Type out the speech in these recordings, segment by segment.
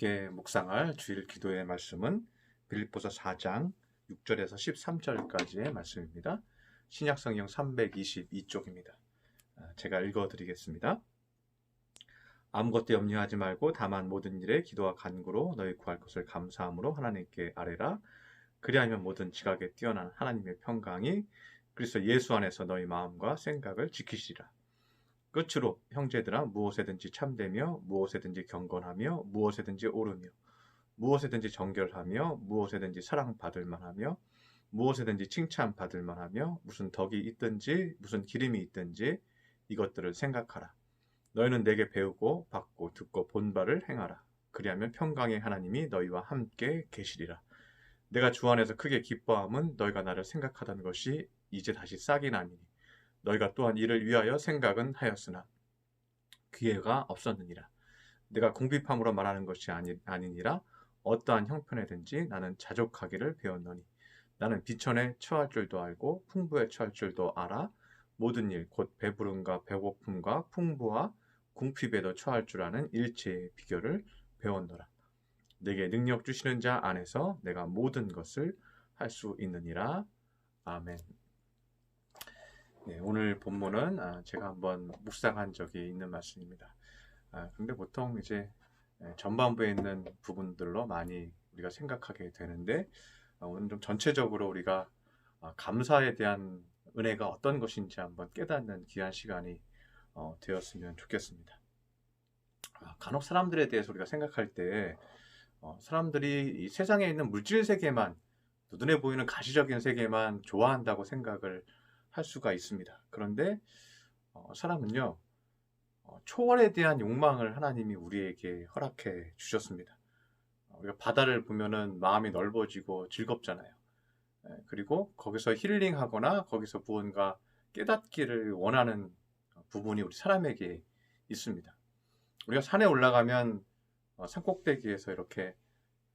함께 묵상할 주일 기도의 말씀은 빌립보서 4장 6절에서 13절까지의 말씀입니다. 신약성경 322쪽입니다. 제가 읽어드리겠습니다. 아무것도 염려하지 말고 다만 모든 일에 기도와 간구로 너희 구할 것을 감사함으로 하나님께 아뢰라. 그리하면 모든 지각에 뛰어난 하나님의 평강이 그리스도 예수 안에서 너희 마음과 생각을 지키시리라. 끝으로 형제들아, 무엇에든지 참되며 무엇에든지 경건하며 무엇에든지 옳으며 무엇에든지 정결하며 무엇에든지 사랑받을 만하며 무엇에든지 칭찬받을 만하며 무슨 덕이 있든지 무슨 기림이 있든지 이것들을 생각하라. 너희는 내게 배우고 받고 듣고 본 바를 행하라. 그리하면 평강의 하나님이 너희와 함께 계시리라. 내가 주 안에서 크게 기뻐함은 너희가 나를 생각하던 것이 이제 다시 싹이 나니니 너희가 또한 이를 위하여 생각은 하였으나 기회가 없었느니라. 내가 궁핍함으로 말하는 것이 아니니라. 어떠한 형편에든지 나는 자족하기를 배웠노니 나는 비천에 처할 줄도 알고 풍부에 처할 줄도 알아. 모든 일 곧 배부름과 배고픔과 풍부와 궁핍에도 처할 줄 아는 일체의 비결을 배웠노라. 내게 능력 주시는 자 안에서 내가 모든 것을 할 수 있느니라. 아멘. 네, 오늘 본문은 제가 한번 묵상한 적이 있는 말씀입니다. 근데 보통 이제 전반부에 있는 부분들로 많이 우리가 생각하게 되는데 오늘 좀 전체적으로 우리가 감사에 대한 은혜가 어떤 것인지 한번 깨닫는 귀한 시간이 되었으면 좋겠습니다. 간혹 사람들에 대해서 우리가 생각할 때 사람들이 이 세상에 있는 물질 세계만, 눈에 보이는 가시적인 세계만 좋아한다고 생각을 할 수가 있습니다. 그런데 사람은요, 초월에 대한 욕망을 하나님이 우리에게 허락해 주셨습니다. 우리가 바다를 보면은 마음이 넓어지고 즐겁잖아요. 그리고 거기서 힐링하거나 거기서 무언가 깨닫기를 원하는 부분이 우리 사람에게 있습니다. 우리가 산에 올라가면 산꼭대기에서 이렇게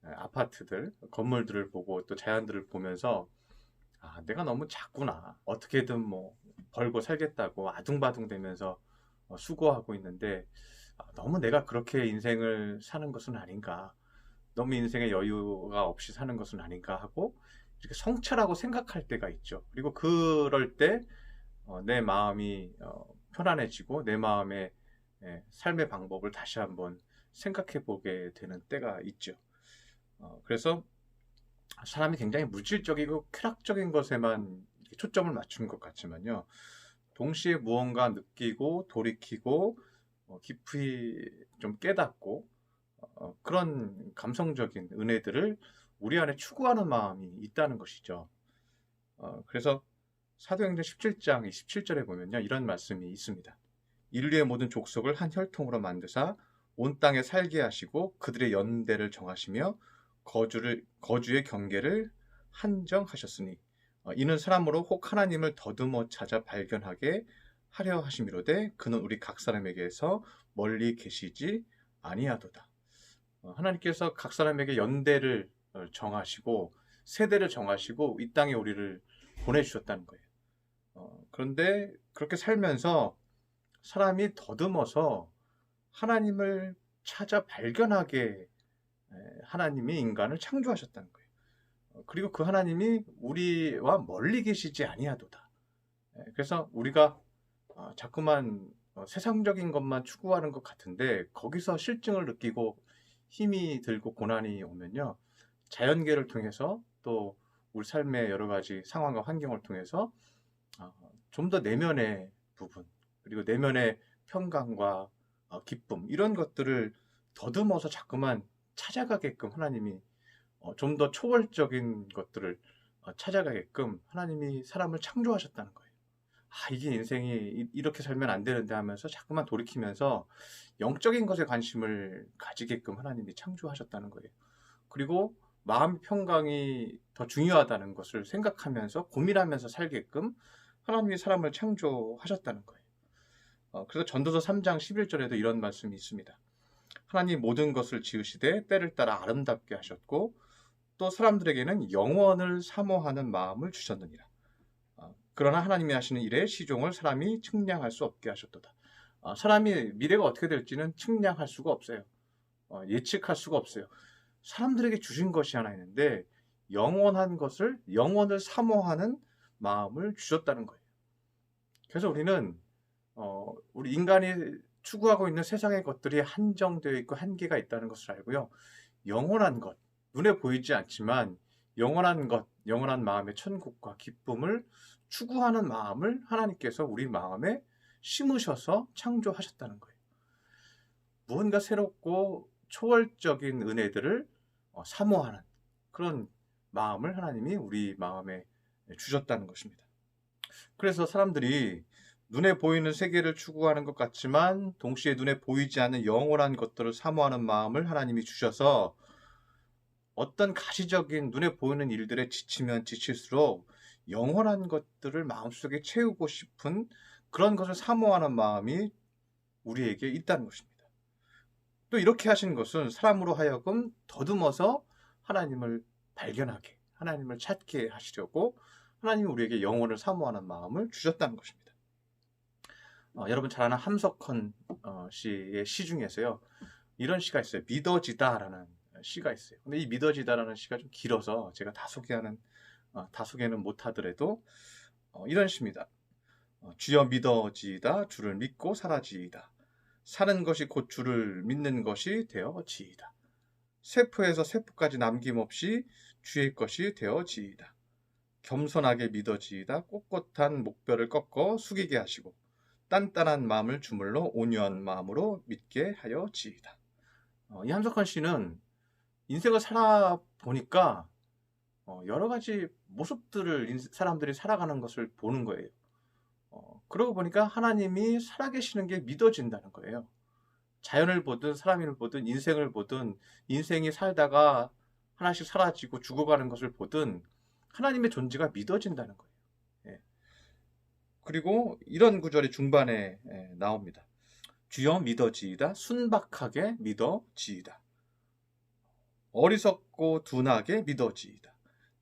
아파트들, 건물들을 보고 또 자연들을 보면서 내가 너무 작구나. 어떻게든 뭐 벌고 살겠다고 아둥바둥 되면서 수고하고 있는데 너무 내가 그렇게 인생을 사는 것은 아닌가. 너무 인생에 여유가 없이 사는 것은 아닌가 하고 이렇게 성찰하고 생각할 때가 있죠. 그리고 그럴 때 내 마음이 편안해지고 내 마음의 삶의 방법을 다시 한번 생각해 보게 되는 때가 있죠. 그래서 사람이 굉장히 물질적이고 쾌락적인 것에만 초점을 맞추는 것 같지만요. 동시에 무언가 느끼고 돌이키고 깊이 좀 깨닫고 그런 감성적인 은혜들을 우리 안에 추구하는 마음이 있다는 것이죠. 그래서 사도행전 17장 27절에 보면요. 이런 말씀이 있습니다. 인류의 모든 족속을 한 혈통으로 만드사 온 땅에 살게 하시고 그들의 연대를 정하시며 거주의 경계를 한정하셨으니 이는 사람으로 혹 하나님을 더듬어 찾아 발견하게 하려 하심이로되 그는 우리 각 사람에게서 멀리 계시지 아니하도다. 하나님께서 각 사람에게 연대를 정하시고 세대를 정하시고 이 땅에 우리를 보내주셨다는 거예요. 그런데 그렇게 살면서 사람이 더듬어서 하나님을 찾아 발견하게 하나님이 인간을 창조하셨다는 거예요. 그리고 그 하나님이 우리와 멀리 계시지 아니하도다. 그래서 우리가 자꾸만 세상적인 것만 추구하는 것 같은데 거기서 실증을 느끼고 힘이 들고 고난이 오면요. 자연계를 통해서 또 우리 삶의 여러 가지 상황과 환경을 통해서 좀 더 내면의 부분 그리고 내면의 평강과 기쁨 이런 것들을 더듬어서 자꾸만 찾아가게끔 하나님이 좀 더 초월적인 것들을 찾아가게끔 하나님이 사람을 창조하셨다는 거예요. 이게 인생이 이렇게 살면 안 되는데 하면서 자꾸만 돌이키면서 영적인 것에 관심을 가지게끔 하나님이 창조하셨다는 거예요. 그리고 마음 평강이 더 중요하다는 것을 생각하면서 고민하면서 살게끔 하나님이 사람을 창조하셨다는 거예요. 그래서 전도서 3장 11절에도 이런 말씀이 있습니다. 하나님 모든 것을 지으시되 때를 따라 아름답게 하셨고 또 사람들에게는 영원을 사모하는 마음을 주셨느니라. 그러나 하나님이 하시는 일에 시종을 사람이 측량할 수 없게 하셨도다. 사람이 미래가 어떻게 될지는 측량할 수가 없어요. 예측할 수가 없어요. 사람들에게 주신 것이 하나 있는데 영원한 것을, 영원을 사모하는 마음을 주셨다는 거예요. 그래서 우리는 우리 인간이 추구하고 있는 세상의 것들이 한정되어 있고 한계가 있다는 것을 알고요. 영원한 것, 눈에 보이지 않지만 영원한 것, 영원한 마음의 천국과 기쁨을 추구하는 마음을 하나님께서 우리 마음에 심으셔서 창조하셨다는 거예요. 무언가 새롭고 초월적인 은혜들을 사모하는 그런 마음을 하나님이 우리 마음에 주셨다는 것입니다. 그래서 사람들이 눈에 보이는 세계를 추구하는 것 같지만 동시에 눈에 보이지 않는 영원한 것들을 사모하는 마음을 하나님이 주셔서 어떤 가시적인 눈에 보이는 일들에 지치면 지칠수록 영원한 것들을 마음속에 채우고 싶은 그런 것을 사모하는 마음이 우리에게 있다는 것입니다. 또 이렇게 하신 것은 사람으로 하여금 더듬어서 하나님을 발견하게, 하나님을 찾게 하시려고 하나님이 우리에게 영혼을 사모하는 마음을 주셨다는 것입니다. 여러분 잘 아는 함석헌 씨의 시 중에서요. 이런 시가 있어요. 믿어지다라는 시가 있어요. 근데 이 믿어지다라는 시가 좀 길어서 제가 다 소개는 못하더라도 이런 시입니다. 주여 믿어지이다. 주를 믿고 살아지이다. 사는 것이 곧 주를 믿는 것이 되어지이다. 세프에서 세프까지 남김없이 주의 것이 되어지이다. 겸손하게 믿어지이다. 꼿꼿한 목뼈를 꺾어 숙이게 하시고 단단한 마음을 주물러 온유한 마음으로 믿게 하여지이다. 이 함석헌 씨는 인생을 살아보니까 여러 가지 모습들을 사람들이 살아가는 것을 보는 거예요. 그러고 보니까 하나님이 살아계시는 게 믿어진다는 거예요. 자연을 보든 사람을 보든 인생을 보든 인생이 살다가 하나씩 사라지고 죽어가는 것을 보든 하나님의 존재가 믿어진다는 거예요. 예. 그리고 이런 구절이 중반에 나옵니다. 주여 믿어지이다. 순박하게 믿어지이다. 어리석고 둔하게 믿어지이다.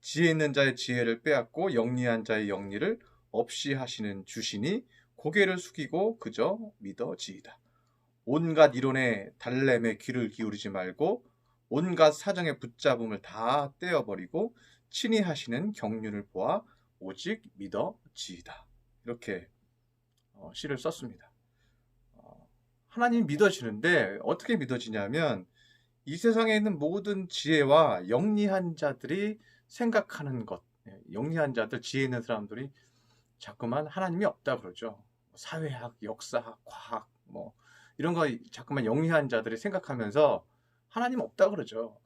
지혜 있는 자의 지혜를 빼앗고 영리한 자의 영리를 없이 하시는 주시니 고개를 숙이고 그저 믿어지이다. 온갖 이론에 달램에 귀를 기울이지 말고 온갖 사정의 붙잡음을 다 떼어버리고 친히 하시는 경륜을 보아 오직 믿어지이다. 이렇게 시를 썼습니다. 하나님 믿어지는데 어떻게 믿어지냐면 이 세상에 있는 모든 지혜와 영리한 자들이 생각하는 것, 영리한 자들, 지혜 있는 사람들이 자꾸만 하나님이 없다 그러죠. 사회학, 역사학, 과학 이런 거 자꾸만 영리한 자들이 생각하면서 하나님 없다 그러죠.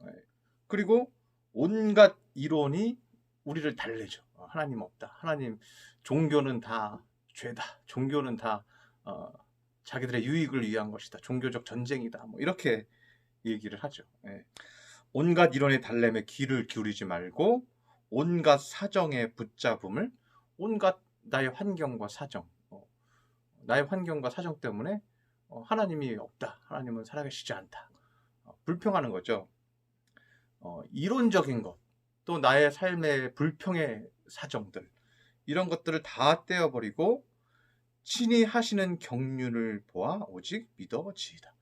그리고 온갖 이론이 우리를 달래죠. 하나님 없다. 하나님 종교는 다 죄다. 종교는 다 자기들의 유익을 위한 것이다. 종교적 전쟁이다. 이렇게 얘기를 하죠. 온갖 이론의 달램에 귀를 기울이지 말고 온갖 사정의 붙잡음을 온갖 나의 환경과 사정, 나의 환경과 사정 때문에 하나님이 없다. 하나님은 살아계시지 않다. 불평하는 거죠. 이론적인 것, 또 나의 삶의 불평의 사정들, 이런 것들을 다 떼어버리고 친히 하시는 경륜을 보아 오직 믿어지이다.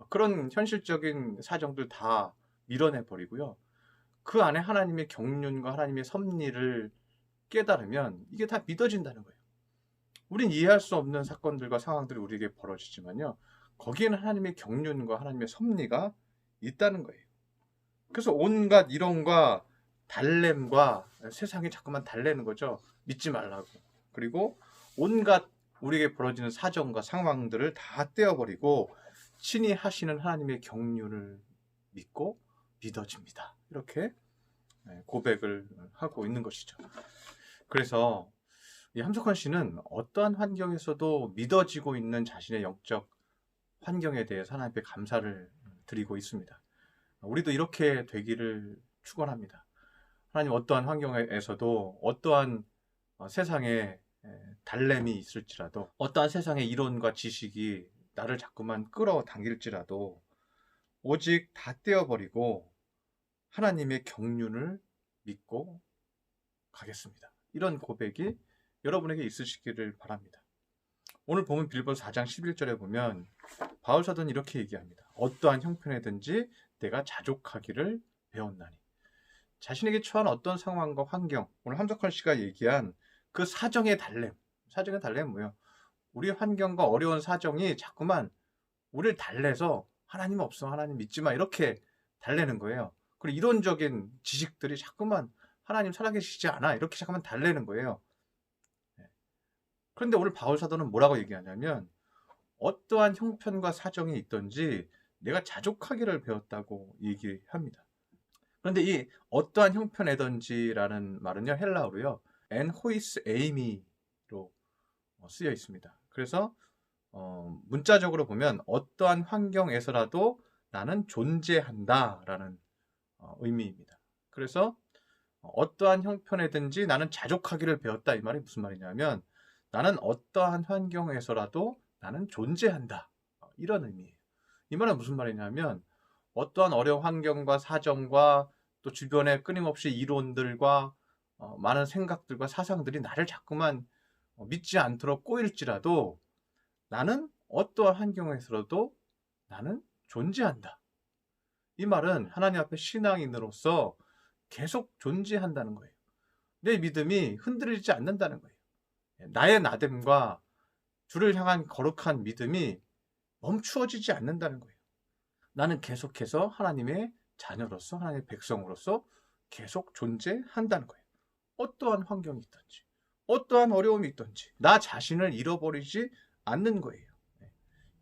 그런 현실적인 사정들 다 밀어내버리고요. 그 안에 하나님의 경륜과 하나님의 섭리를 깨달으면 이게 다 믿어진다는 거예요. 우린 이해할 수 없는 사건들과 상황들이 우리에게 벌어지지만요. 거기에는 하나님의 경륜과 하나님의 섭리가 있다는 거예요. 그래서 온갖 이론과 달램과 세상이 자꾸만 달래는 거죠. 믿지 말라고. 그리고 온갖 우리에게 벌어지는 사정과 상황들을 다 떼어버리고 친히 하시는 하나님의 경륜을 믿고 믿어집니다. 이렇게 고백을 하고 있는 것이죠. 그래서 이 함석헌 씨는 어떠한 환경에서도 믿어지고 있는 자신의 영적 환경에 대해서 하나님께 감사를 드리고 있습니다. 우리도 이렇게 되기를 축원합니다. 하나님 어떠한 환경에서도 어떠한 세상에 달램이 있을지라도 어떠한 세상의 이론과 지식이 나를 자꾸만 끌어당길지라도 오직 다 떼어버리고 하나님의 경륜을 믿고 가겠습니다. 이런 고백이 여러분에게 있으시기를 바랍니다. 오늘 보면 빌립보서 4장 11절에 보면 바울 사도는 이렇게 얘기합니다. 어떠한 형편이든지 내가 자족하기를 배웠나니. 자신에게 처한 어떤 상황과 환경, 오늘 함석헌 씨가 얘기한 그 사정의 달램. 사정의 달램은 뭐예요? 우리 환경과 어려운 사정이 자꾸만 우리를 달래서 하나님 없어, 하나님 믿지 마 이렇게 달래는 거예요. 그리고 이론적인 지식들이 자꾸만 하나님 살아계시지 않아 이렇게 자꾸만 달래는 거예요. 그런데 오늘 바울 사도는 뭐라고 얘기하냐면 어떠한 형편과 사정이 있든지 내가 자족하기를 배웠다고 얘기합니다. 그런데 이 어떠한 형편이든지라는 말은요, 헬라어로요, en hois eimi로 쓰여 있습니다. 그래서 문자적으로 보면 어떠한 환경에서라도 나는 존재한다라는 의미입니다. 그래서 어떠한 형편이든지 나는 자족하기를 배웠다. 이 말이 무슨 말이냐면 나는 어떠한 환경에서라도 나는 존재한다. 이런 의미예요. 이 말은 무슨 말이냐면 어떠한 어려운 환경과 사정과 또 주변의 끊임없이 이론들과 많은 생각들과 사상들이 나를 자꾸만 믿지 않도록 꼬일지라도 나는 어떠한 환경에서라도 나는 존재한다. 이 말은 하나님 앞에 신앙인으로서 계속 존재한다는 거예요. 내 믿음이 흔들리지 않는다는 거예요. 나의 나됨과 주를 향한 거룩한 믿음이 멈추어지지 않는다는 거예요. 나는 계속해서 하나님의 자녀로서 하나님의 백성으로서 계속 존재한다는 거예요. 어떠한 환경이 있든지 어떠한 어려움이 있든지 나 자신을 잃어버리지 않는 거예요.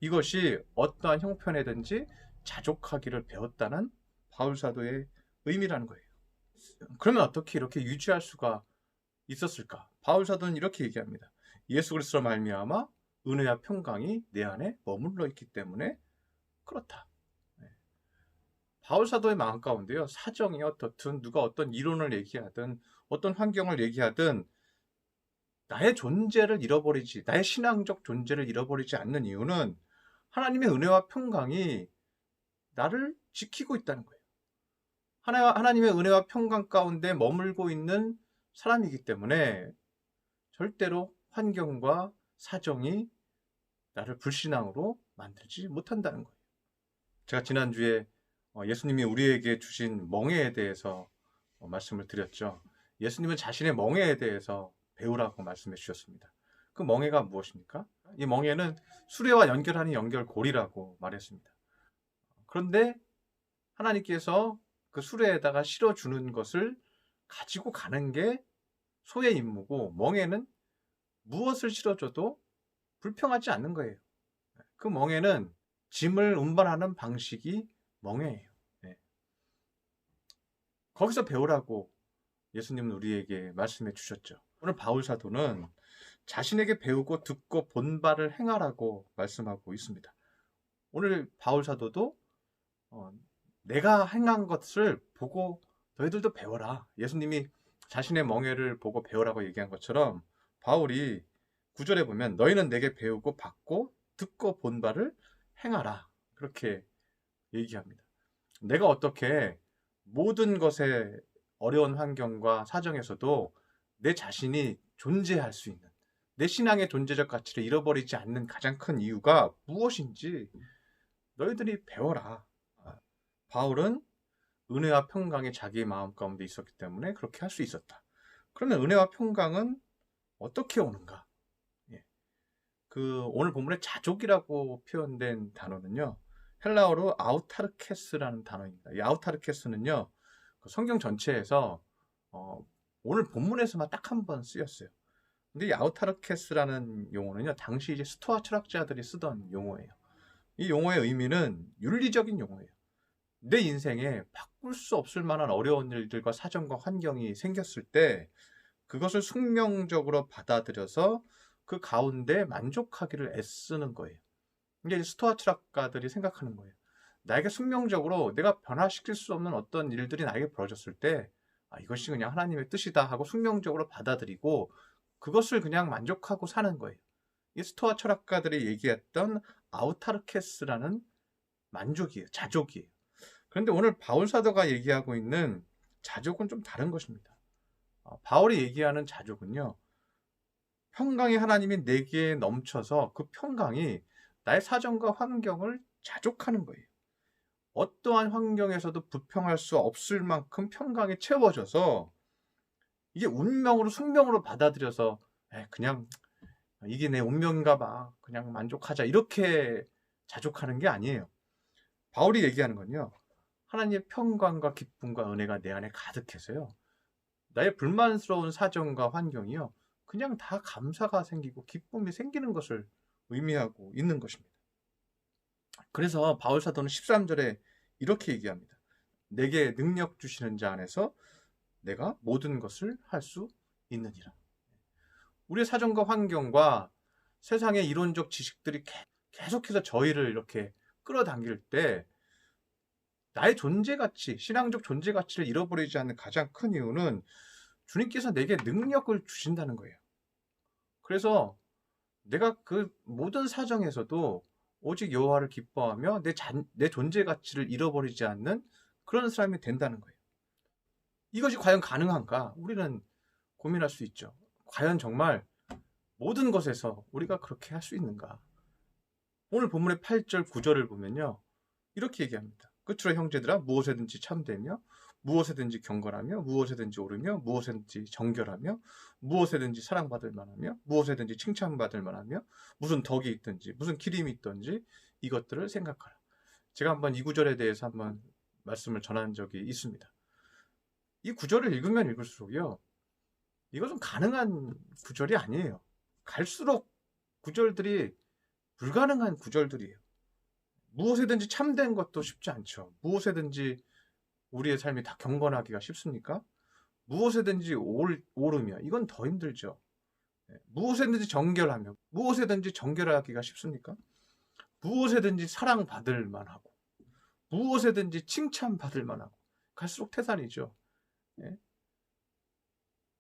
이것이 어떠한 형편이든지 자족하기를 배웠다는 바울 사도의 의미라는 거예요. 그러면 어떻게 이렇게 유지할 수가 있었을까? 바울 사도는 이렇게 얘기합니다. 예수 그리스도로 말미암아 은혜와 평강이 내 안에 머물러 있기 때문에 그렇다. 바울 사도의 마음 가운데요, 사정이 어떻든 누가 어떤 이론을 얘기하든 어떤 환경을 얘기하든 나의 존재를 잃어버리지, 나의 신앙적 존재를 잃어버리지 않는 이유는 하나님의 은혜와 평강이 나를 지키고 있다는 거예요. 하나님의 은혜와 평강 가운데 머물고 있는 사람이기 때문에 절대로 환경과 사정이 나를 불신앙으로 만들지 못한다는 거예요. 제가 지난주에 예수님이 우리에게 주신 멍에에 대해서 말씀을 드렸죠. 예수님은 자신의 멍에에 대해서 배우라고 말씀해 주셨습니다. 그 멍에가 무엇입니까? 이 멍에는 수레와 연결하는 연결고리라고 말했습니다. 그런데 하나님께서 그 수레에다가 실어주는 것을 가지고 가는 게 소의 임무고 멍에는 무엇을 실어줘도 불평하지 않는 거예요. 그 멍에는 짐을 운반하는 방식이 멍에예요. 네. 거기서 배우라고 예수님은 우리에게 말씀해 주셨죠. 오늘 바울 사도는 자신에게 배우고 듣고 본 바를 행하라고 말씀하고 있습니다. 오늘 바울 사도도 내가 행한 것을 보고 너희들도 배워라. 예수님이 자신의 멍에를 보고 배우라고 얘기한 것처럼 바울이 9절에 보면 너희는 내게 배우고 받고 듣고 본 바를 행하라. 그렇게 얘기합니다. 내가 어떻게 모든 것에 어려운 환경과 사정에서도 내 자신이 존재할 수 있는 내 신앙의 존재적 가치를 잃어버리지 않는 가장 큰 이유가 무엇인지 너희들이 배워라. 바울은 은혜와 평강이 자기의 마음 가운데 있었기 때문에 그렇게 할 수 있었다. 그러면 은혜와 평강은 어떻게 오는가? 오늘 본문에 자족이라고 표현된 단어는요, 헬라어로 아우타르케스라는 단어입니다. 이 아우타르케스는요, 성경 전체에서 오늘 본문에서만 딱 한 번 쓰였어요. 근데 이 아우타르케스라는 용어는요, 당시 이제 스토아 철학자들이 쓰던 용어예요. 이 용어의 의미는 윤리적인 용어예요. 내 인생에 바꿀 수 없을 만한 어려운 일들과 사정과 환경이 생겼을 때 그것을 숙명적으로 받아들여서 그 가운데 만족하기를 애쓰는 거예요. 이게 스토아 철학가들이 생각하는 거예요. 나에게 숙명적으로 내가 변화시킬 수 없는 어떤 일들이 나에게 벌어졌을 때 이것이 그냥 하나님의 뜻이다 하고 숙명적으로 받아들이고 그것을 그냥 만족하고 사는 거예요. 이 스토아 철학가들이 얘기했던 아우타르케스라는 만족이에요. 자족이에요. 그런데 오늘 바울 사도가 얘기하고 있는 자족은 좀 다른 것입니다. 바울이 얘기하는 자족은요, 평강의 하나님이 내게 넘쳐서 그 평강이 나의 사정과 환경을 자족하는 거예요. 어떠한 환경에서도 불평할 수 없을 만큼 평강이 채워져서 이게 운명으로 숙명으로 받아들여서 그냥 이게 내 운명인가 봐. 그냥 만족하자. 이렇게 자족하는 게 아니에요. 바울이 얘기하는 건요. 하나님의 평강과 기쁨과 은혜가 내 안에 가득해서요. 나의 불만스러운 사정과 환경이요. 그냥 다 감사가 생기고 기쁨이 생기는 것을 의미하고 있는 것입니다. 그래서 바울 사도는 13절에 이렇게 얘기합니다. 내게 능력 주시는 자 안에서 내가 모든 것을 할 수 있느니라. 우리의 사정과 환경과 세상의 이론적 지식들이 계속해서 저희를 이렇게 끌어당길 때 나의 존재가치, 신앙적 존재가치를 잃어버리지 않는 가장 큰 이유는 주님께서 내게 능력을 주신다는 거예요. 그래서 내가 그 모든 사정에서도 오직 여호와를 기뻐하며 내 존재 가치를 잃어버리지 않는 그런 사람이 된다는 거예요. 이것이 과연 가능한가? 우리는 고민할 수 있죠. 과연 정말 모든 것에서 우리가 그렇게 할 수 있는가? 오늘 본문의 8절, 9절을 보면요. 이렇게 얘기합니다. 끝으로 형제들아 무엇에든지 참되며 무엇에든지 경건하며 무엇에든지 오르며 무엇에든지 정결하며 무엇에든지 사랑받을 만하며 무엇에든지 칭찬받을 만하며 무슨 덕이 있든지 무슨 기림이 있든지 이것들을 생각하라. 제가 한번 이 구절에 대해서 한번 말씀을 전한 적이 있습니다. 이 구절을 읽으면 읽을수록요. 이것은 가능한 구절이 아니에요. 갈수록 구절들이 불가능한 구절들이에요. 무엇에든지 참된 것도 쉽지 않죠. 무엇에든지 우리의 삶이 다 경건하기가 쉽습니까? 무엇에든지 오르며 이건 더 힘들죠. 무엇에든지 정결하며 무엇에든지 정결하기가 쉽습니까? 무엇에든지 사랑받을 만하고 무엇에든지 칭찬받을 만하고 갈수록 태산이죠.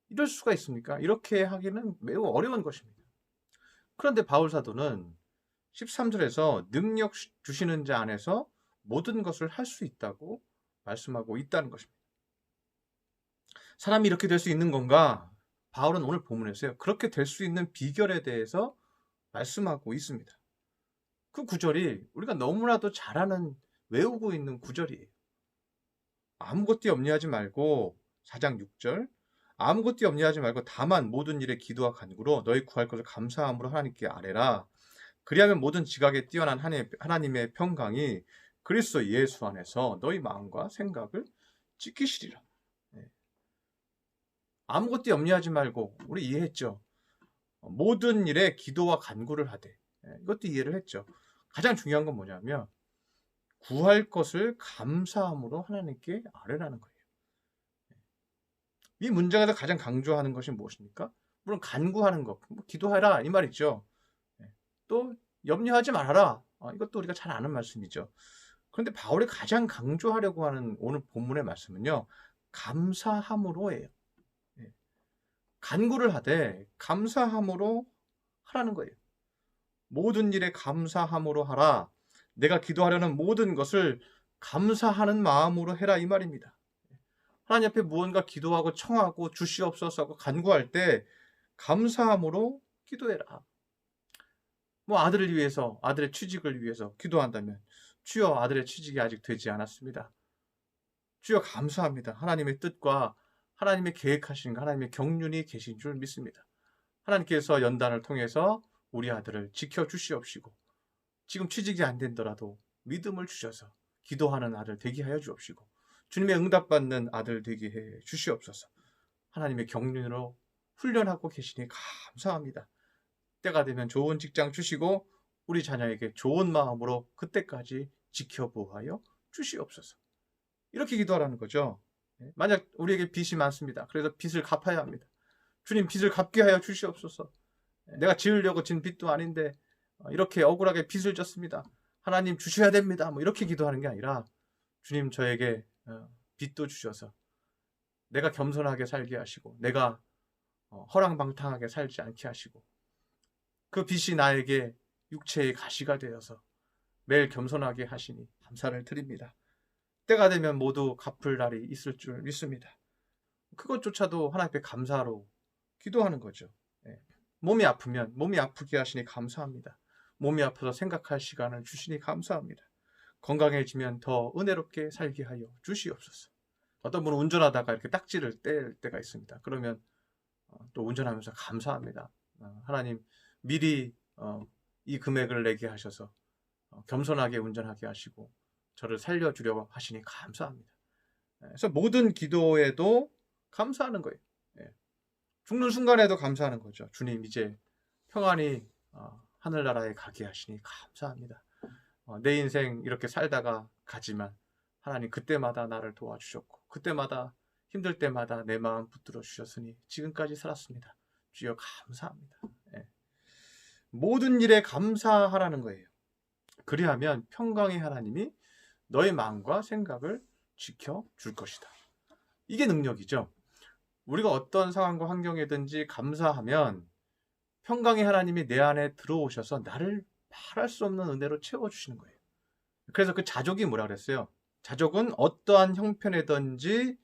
이럴 수가 있습니까? 이렇게 하기는 매우 어려운 것입니다. 그런데 바울 사도는 13절에서 능력 주시는 자 안에서 모든 것을 할 수 있다고 말씀하고 있다는 것입니다. 사람이 이렇게 될 수 있는 건가? 바울은 오늘 본문에서요. 그렇게 될 수 있는 비결에 대해서 말씀하고 있습니다. 그 구절이 우리가 너무나도 잘 아는 외우고 있는 구절이에요. 아무것도 염려하지 말고 4장 6절 아무것도 염려하지 말고 다만 모든 일에 기도와 간구로 너희 구할 것을 감사함으로 하나님께 아뢰라. 그리하면 모든 지각에 뛰어난 하나님의 평강이 그리스도 예수 안에서 너희 마음과 생각을 지키시리라. 아무것도 염려하지 말고 우리 이해했죠. 모든 일에 기도와 간구를 하되 이것도 이해를 했죠. 가장 중요한 건 뭐냐면 구할 것을 감사함으로 하나님께 아뢰라는 거예요. 이 문장에서 가장 강조하는 것이 무엇입니까? 물론 간구하는 것, 기도하라 이 말이죠. 또 염려하지 말아라. 이것도 우리가 잘 아는 말씀이죠. 그런데 바울이 가장 강조하려고 하는 오늘 본문의 말씀은요. 감사함으로예요. 간구를 하되 감사함으로 하라는 거예요. 모든 일에 감사함으로 하라. 내가 기도하려는 모든 것을 감사하는 마음으로 해라 이 말입니다. 하나님 앞에 무언가 기도하고 청하고 주시옵소서 하고 간구할 때 감사함으로 기도해라. 아들을 위해서, 아들의 취직을 위해서 기도한다면 주여 아들의 취직이 아직 되지 않았습니다. 주여 감사합니다. 하나님의 뜻과 하나님의 계획하신 하나님의 경륜이 계신 줄 믿습니다. 하나님께서 연단을 통해서 우리 아들을 지켜주시옵시고 지금 취직이 안 된더라도 믿음을 주셔서 기도하는 아들 되게 하여 주옵시고 주님의 응답받는 아들 되게 해 주시옵소서. 하나님의 경륜으로 훈련하고 계시니 감사합니다. 때가 되면 좋은 직장 주시고 우리 자녀에게 좋은 마음으로 그때까지 지켜보아여 주시옵소서. 이렇게 기도하라는 거죠. 만약 우리에게 빚이 많습니다. 그래서 빚을 갚아야 합니다. 주님 빚을 갚게 하여 주시옵소서. 내가 지으려고 진 빚도 아닌데 이렇게 억울하게 빚을 졌습니다. 하나님 주셔야 됩니다. 이렇게 기도하는 게 아니라 주님 저에게 빚도 주셔서 내가 겸손하게 살게 하시고 내가 허랑방탕하게 살지 않게 하시고 그 빚이 나에게 육체의 가시가 되어서 매일 겸손하게 하시니 감사를 드립니다. 때가 되면 모두 갚을 날이 있을 줄 믿습니다. 그것조차도 하나님 앞에 감사로 기도하는 거죠. 몸이 아프면 몸이 아프게 하시니 감사합니다. 몸이 아파서 생각할 시간을 주시니 감사합니다. 건강해지면 더 은혜롭게 살게 하여 주시옵소서. 어떤 분은 운전하다가 이렇게 딱지를 뗄 때가 있습니다. 그러면 또 운전하면서 감사합니다. 하나님 미리 이 금액을 내게 하셔서 겸손하게 운전하게 하시고 저를 살려주려고 하시니 감사합니다. 그래서 모든 기도에도 감사하는 거예요. 죽는 순간에도 감사하는 거죠. 주님 이제 평안히 하늘나라에 가게 하시니 감사합니다. 내 인생 이렇게 살다가 가지만 하나님 그때마다 나를 도와주셨고 그때마다 힘들 때마다 내 마음 붙들어 주셨으니 지금까지 살았습니다. 주여 감사합니다. 모든 일에 감사하라는 거예요. 그리하면 평강의 하나님이 너의 마음과 생각을 지켜줄 것이다. 이게 능력이죠. 우리가 어떤 상황과 환경이든지 감사하면 평강의 하나님이 내 안에 들어오셔서 나를 말할 수 없는 은혜로 채워주시는 거예요. 그래서 그 자족이 뭐라 그랬어요? 자족은 어떠한 형편이든지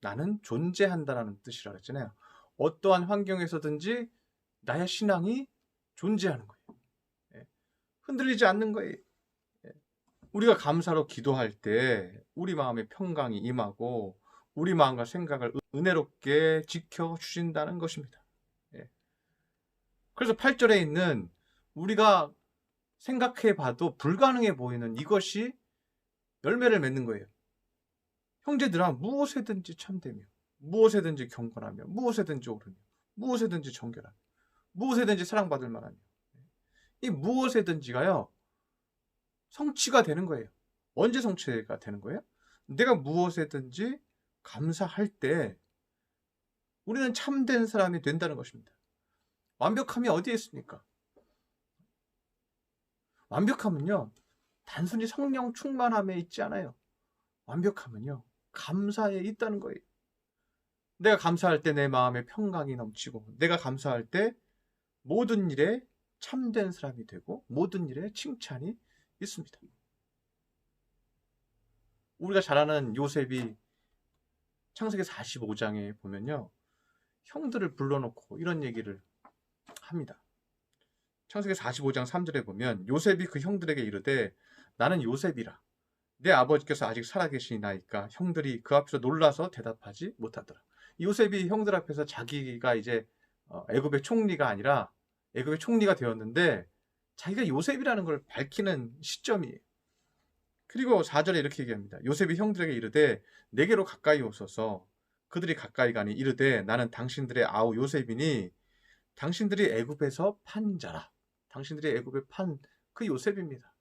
나는 존재한다라는 뜻이라고 했잖아요. 어떠한 환경에서든지 나의 신앙이 존재하는 거예요. 흔들리지 않는 거예요. 우리가 감사로 기도할 때 우리 마음에 평강이 임하고 우리 마음과 생각을 은혜롭게 지켜주신다는 것입니다. 그래서 8절에 있는 우리가 생각해봐도 불가능해 보이는 이것이 열매를 맺는 거예요. 형제들아 무엇에든지 참되며 무엇에든지 경건하며 무엇에든지 옳으며 무엇에든지 정결하며 무엇에든지 사랑받을 만하며 이 무엇에든지가요 성취가 되는 거예요. 언제 성취가 되는 거예요? 내가 무엇에든지 감사할 때 우리는 참된 사람이 된다는 것입니다. 완벽함이 어디에 있습니까? 완벽함은요 단순히 성령 충만함에 있지 않아요. 완벽함은요 감사에 있다는 거예요. 내가 감사할 때 내 마음에 평강이 넘치고 내가 감사할 때 모든 일에 참된 사람이 되고 모든 일에 칭찬이 있습니다. 우리가 잘 아는 요셉이 창세기 45장에 보면요 형들을 불러놓고 이런 얘기를 합니다. 창세기 45장 3절에 보면 요셉이 그 형들에게 이르되 나는 요셉이라 내 아버지께서 아직 살아계시나이까 형들이 그 앞에서 놀라서 대답하지 못하더라. 요셉이 형들 앞에서 자기가 이제 애굽의 총리가 아니라 애굽의 총리가 되었는데 자기가 요셉이라는 걸 밝히는 시점이에요. 그리고 4절에 이렇게 얘기합니다. 요셉이 형들에게 이르되 내게로 가까이 오소서. 그들이 가까이 가니 이르되 나는 당신들의 아우 요셉이니 당신들이 애굽에서 판 자라. 당신들이 애굽에 판 그 요셉입니다.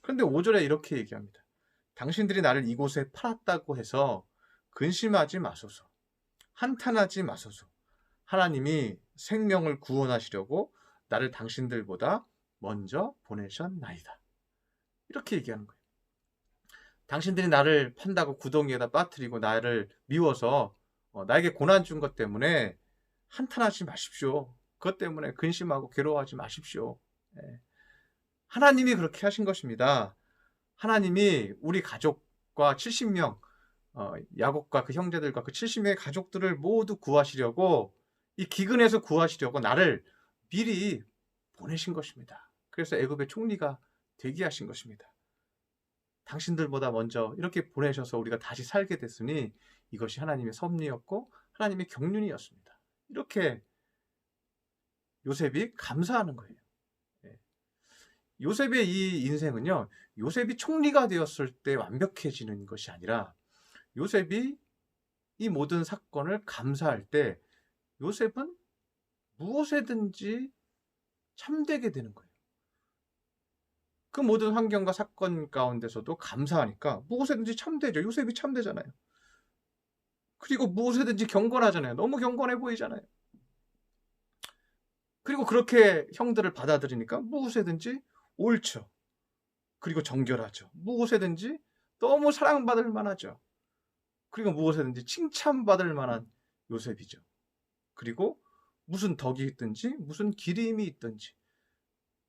그런데 5절에 이렇게 얘기합니다. 당신들이 나를 이곳에 팔았다고 해서 근심하지 마소서. 한탄하지 마소서. 하나님이 생명을 구원하시려고 나를 당신들보다 먼저 보내셨나이다. 이렇게 얘기하는 거예요. 당신들이 나를 판다고 구덩이에다 빠뜨리고 나를 미워서 나에게 고난 준 것 때문에 한탄하지 마십시오. 그것 때문에 근심하고 괴로워하지 마십시오. 하나님이 그렇게 하신 것입니다. 하나님이 우리 가족과 70명 야곱과 그 형제들과 그 70명의 가족들을 모두 구하시려고 이 기근에서 구하시려고 나를 미리 보내신 것입니다. 그래서 애굽의 총리가 되게 하신 것입니다. 당신들보다 먼저 이렇게 보내셔서 우리가 다시 살게 됐으니 이것이 하나님의 섭리였고 하나님의 경륜이었습니다. 이렇게 요셉이 감사하는 거예요. 요셉의 이 인생은요, 요셉이 총리가 되었을 때 완벽해지는 것이 아니라 요셉이 이 모든 사건을 감사할 때 요셉은 무엇에든지 참되게 되는 거예요. 그 모든 환경과 사건 가운데서도 감사하니까 무엇에든지 참되죠. 요셉이 참되잖아요. 그리고 무엇에든지 경건하잖아요. 너무 경건해 보이잖아요. 그리고 그렇게 형들을 받아들이니까 무엇에든지 옳죠. 그리고 정결하죠. 무엇에든지 너무 사랑받을 만하죠. 그리고 무엇에든지 칭찬받을 만한 요셉이죠. 그리고 무슨 덕이 있든지 무슨 기림이 있든지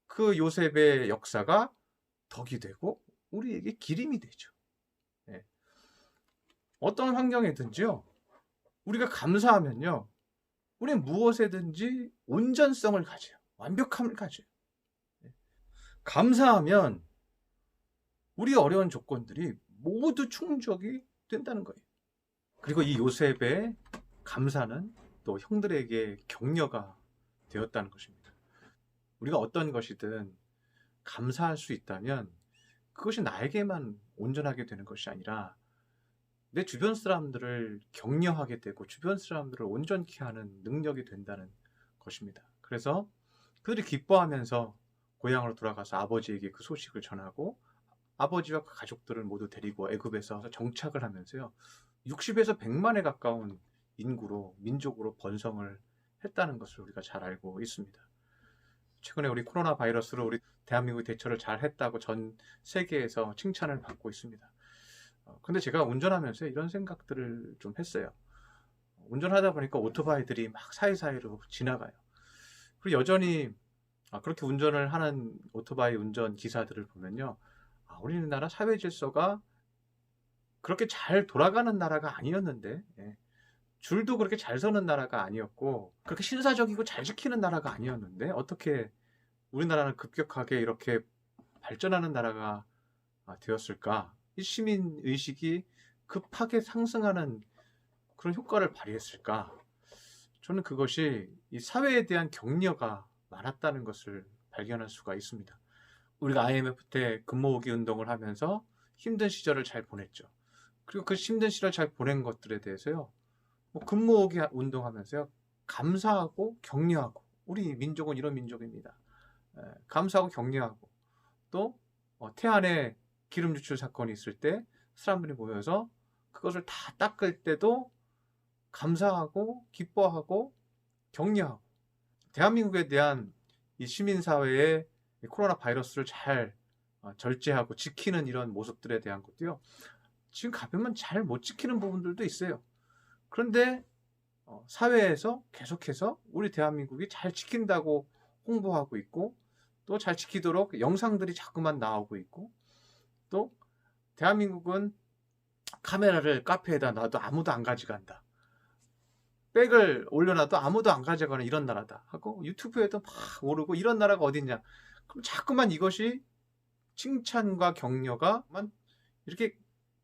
그 요셉의 역사가 덕이 되고 우리에게 기림이 되죠. 어떤 환경이든지요. 우리가 감사하면요. 우리는 무엇에든지 온전성을 가져요. 완벽함을 가져요. 감사하면 우리 어려운 조건들이 모두 충족이 된다는 거예요. 그리고 이 요셉의 감사는 또 형들에게 격려가 되었다는 것입니다. 우리가 어떤 것이든 감사할 수 있다면 그것이 나에게만 온전하게 되는 것이 아니라 내 주변 사람들을 격려하게 되고 주변 사람들을 온전케 하는 능력이 된다는 것입니다. 그래서 그들이 기뻐하면서 고향으로 돌아가서 아버지에게 그 소식을 전하고 아버지와 그 가족들을 모두 데리고 애굽에서 정착을 하면서요. 60에서 100만에 가까운 인구로 민족으로 번성을 했다는 것을 우리가 잘 알고 있습니다. 최근에 우리 코로나 바이러스로 우리 대한민국이 대처를 잘 했다고 전 세계에서 칭찬을 받고 있습니다. 근데 제가 운전하면서 이런 생각들을 좀 했어요. 운전하다 보니까 오토바이들이 막 사이사이로 지나가요. 그리고 여전히 그렇게 운전을 하는 오토바이 운전 기사들을 보면요. 우리나라 사회 질서가 그렇게 잘 돌아가는 나라가 아니었는데, 줄도 그렇게 잘 서는 나라가 아니었고, 그렇게 신사적이고 잘 지키는 나라가 아니었는데, 어떻게 우리나라는 급격하게 이렇게 발전하는 나라가 되었을까? 이 시민 의식이 급하게 상승하는 그런 효과를 발휘했을까? 저는 그것이 이 사회에 대한 격려가 많았다는 것을 발견할 수가 있습니다. 우리가 IMF 때 금모으기 운동을 하면서 힘든 시절을 잘 보냈죠. 그리고 그 힘든 시절을 잘 보낸 것들에 대해서요. 금모으기 운동하면서요. 감사하고 격려하고 우리 민족은 이런 민족입니다. 감사하고 격려하고 또 태안에 기름 유출 사건이 있을 때 사람들이 모여서 그것을 다 닦을 때도 감사하고 기뻐하고 격려하고 대한민국에 대한 이 시민사회의 코로나 바이러스를 잘 절제하고 지키는 이런 모습들에 대한 것도요. 지금 가보면 잘 못 지키는 부분들도 있어요. 그런데 사회에서 계속해서 우리 대한민국이 잘 지킨다고 홍보하고 있고 또 잘 지키도록 영상들이 자꾸만 나오고 있고 또 대한민국은 카메라를 카페에다 놔도 아무도 안 가져간다. 백을 올려놔도 아무도 안 가져가는 이런 나라다 하고 유튜브에도 막 오르고 이런 나라가 어딨냐. 그럼 자꾸만 이것이 칭찬과 격려가만 이렇게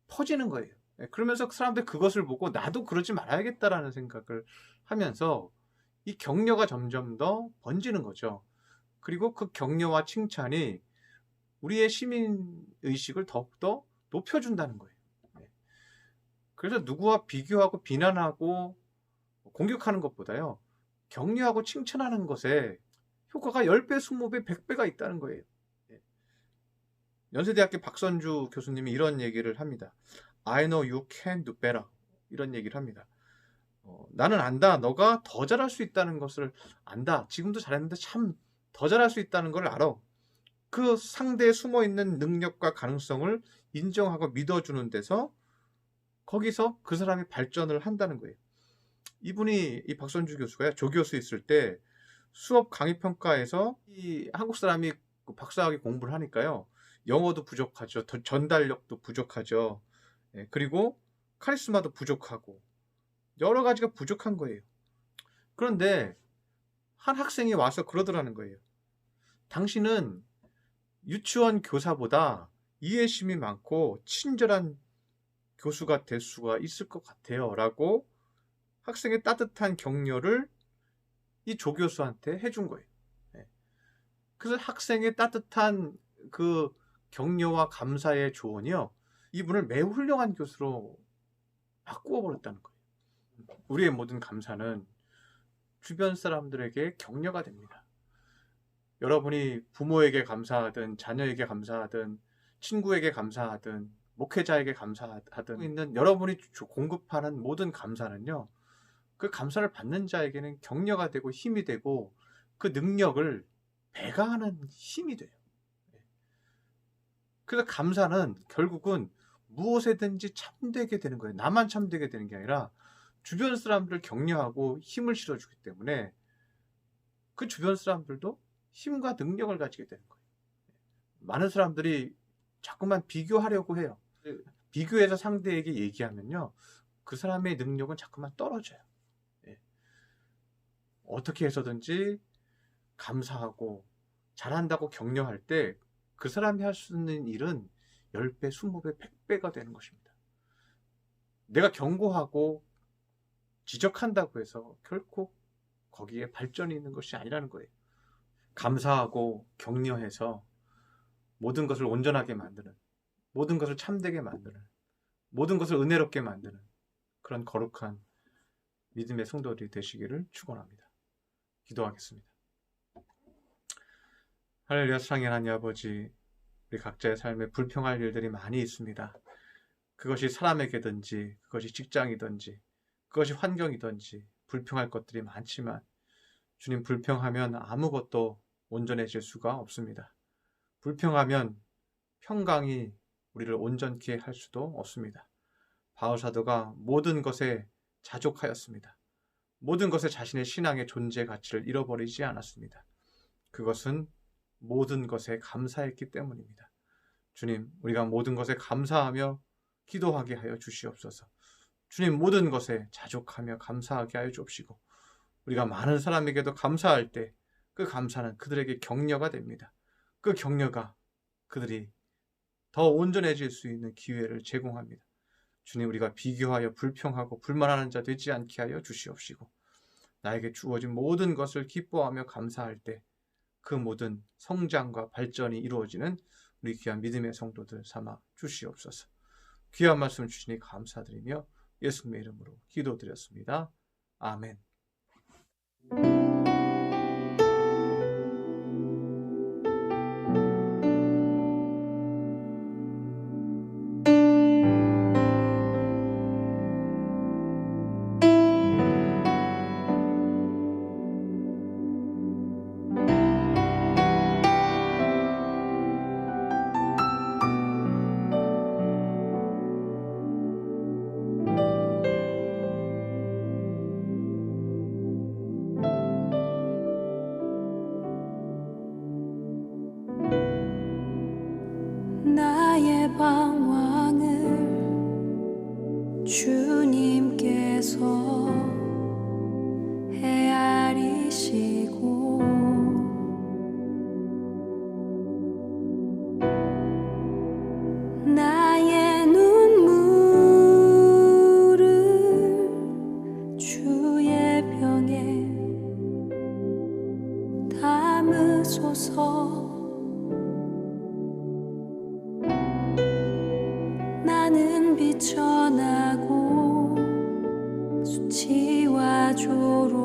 퍼지는 거예요. 그러면서 사람들 그것을 보고 나도 그러지 말아야겠다라는 생각을 하면서 이 격려가 점점 더 번지는 거죠. 그리고 그 격려와 칭찬이 우리의 시민의식을 더욱더 높여준다는 거예요. 그래서 누구와 비교하고 비난하고 공격하는 것보다요. 격려하고 칭찬하는 것에 효과가 10배, 20배, 100배가 있다는 거예요. 연세대학교 박선주 교수님이 이런 얘기를 합니다. I know you can do better. 이런 얘기를 합니다. 나는 안다. 너가 더 잘할 수 있다는 것을 안다. 지금도 잘했는데 참 더 잘할 수 있다는 걸 알아. 그 상대에 숨어있는 능력과 가능성을 인정하고 믿어주는 데서 거기서 그 사람이 발전을 한다는 거예요. 이분이 이 박선주 교수가 조교수 있을 때 수업 강의 평가에서 이 한국 사람이 박사학위 공부를 하니까요. 영어도 부족하죠. 전달력도 부족하죠. 그리고 카리스마도 부족하고 여러 가지가 부족한 거예요. 그런데 한 학생이 와서 그러더라는 거예요. 당신은 유치원 교사보다 이해심이 많고 친절한 교수가 될 수가 있을 것 같아요. 라고 학생의 따뜻한 격려를 이 조교수한테 해준 거예요. 그래서 학생의 따뜻한 그 격려와 감사의 조언이요. 이분을 매우 훌륭한 교수로 바꾸어 버렸다는 거예요. 우리의 모든 감사는 주변 사람들에게 격려가 됩니다. 여러분이 부모에게 감사하든 자녀에게 감사하든 친구에게 감사하든 목회자에게 감사하든 있는 여러분이 공급하는 모든 감사는요. 그 감사를 받는 자에게는 격려가 되고 힘이 되고 그 능력을 배가하는 힘이 돼요. 그래서 감사는 결국은 무엇에든지 참되게 되는 거예요. 나만 참되게 되는 게 아니라 주변 사람들을 격려하고 힘을 실어주기 때문에 그 주변 사람들도 힘과 능력을 가지게 되는 거예요. 많은 사람들이 자꾸만 비교하려고 해요. 비교해서 상대에게 얘기하면요. 그 사람의 능력은 자꾸만 떨어져요. 어떻게 해서든지 감사하고 잘한다고 격려할 때 그 사람이 할 수 있는 일은 10배, 20배, 100배가 되는 것입니다. 내가 경고하고 지적한다고 해서 결코 거기에 발전이 있는 것이 아니라는 거예요. 감사하고 격려해서 모든 것을 온전하게 만드는, 모든 것을 참되게 만드는, 모든 것을 은혜롭게 만드는 그런 거룩한 믿음의 성도들이 되시기를 축원합니다. 기도하겠습니다. 할렐루야. 사랑의 하나님 아버지, 우리 각자의 삶에 불평할 일들이 많이 있습니다. 그것이 사람에게든지, 그것이 직장이든지, 그것이 환경이든지 불평할 것들이 많지만 주님, 불평하면 아무것도 온전해질 수가 없습니다. 불평하면 평강이 우리를 온전케 할 수도 없습니다. 바울 사도가 모든 것에 자족하였습니다. 모든 것에 자신의 신앙의 존재 가치를 잃어버리지 않았습니다. 그것은 모든 것에 감사했기 때문입니다. 주님, 우리가 모든 것에 감사하며 기도하게 하여 주시옵소서. 주님, 모든 것에 자족하며 감사하게 하여 주옵시고, 우리가 많은 사람에게도 감사할 때 그 감사는 그들에게 격려가 됩니다. 그 격려가 그들이 더 온전해질 수 있는 기회를 제공합니다. 주님, 우리가 비교하여 불평하고 불만하는 자 되지 않게 하여 주시옵시고, 나에게 주어진 모든 것을 기뻐하며 감사할 때 그 모든 성장과 발전이 이루어지는 우리 귀한 믿음의 성도들 삼아 주시옵소서. 귀한 말씀 주시니 감사드리며 예수님의 이름으로 기도드렸습니다. 아멘. 나의 방황을 주님께서 헤아리시고 나의 눈물을 주의 병에 담으소서. 나는 비천하고 수치와 조롱